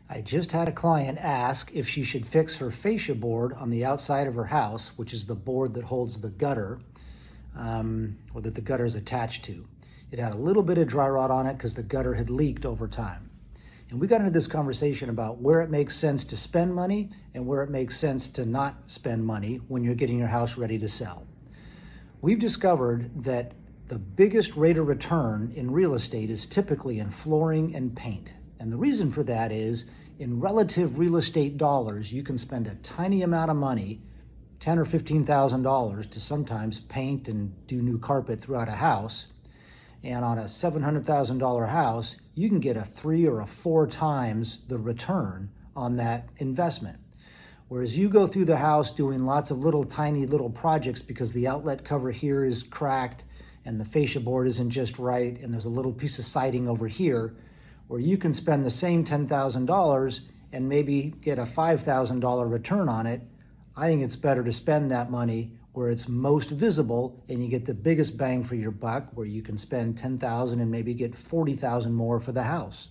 I just had a client ask if she should fix her fascia board on the outside of her house, which is the board that holds the gutter, or that the gutter is attached to. It had a little bit of dry rot on it because the gutter had leaked over time. And we got into this conversation about where it makes sense to spend money and where it makes sense to not spend money when you're getting your house ready to sell. We've discovered that the biggest rate of return in real estate is typically in flooring and paint. And the reason for that is in relative real estate dollars, you can spend a tiny amount of money, $10,000 or $15,000, to sometimes paint and do new carpet throughout a house. And on a $700,000 house, you can get a 3 or 4 times the return on that investment. Whereas you go through the house doing lots of tiny little projects because the outlet cover here is cracked and the fascia board isn't just right and there's a little piece of siding over here, where you can spend the same $10,000 and maybe get a $5,000 return on it. I think it's better to spend that money where it's most visible and you get the biggest bang for your buck, where you can spend $10,000 and maybe get $40,000 more for the house.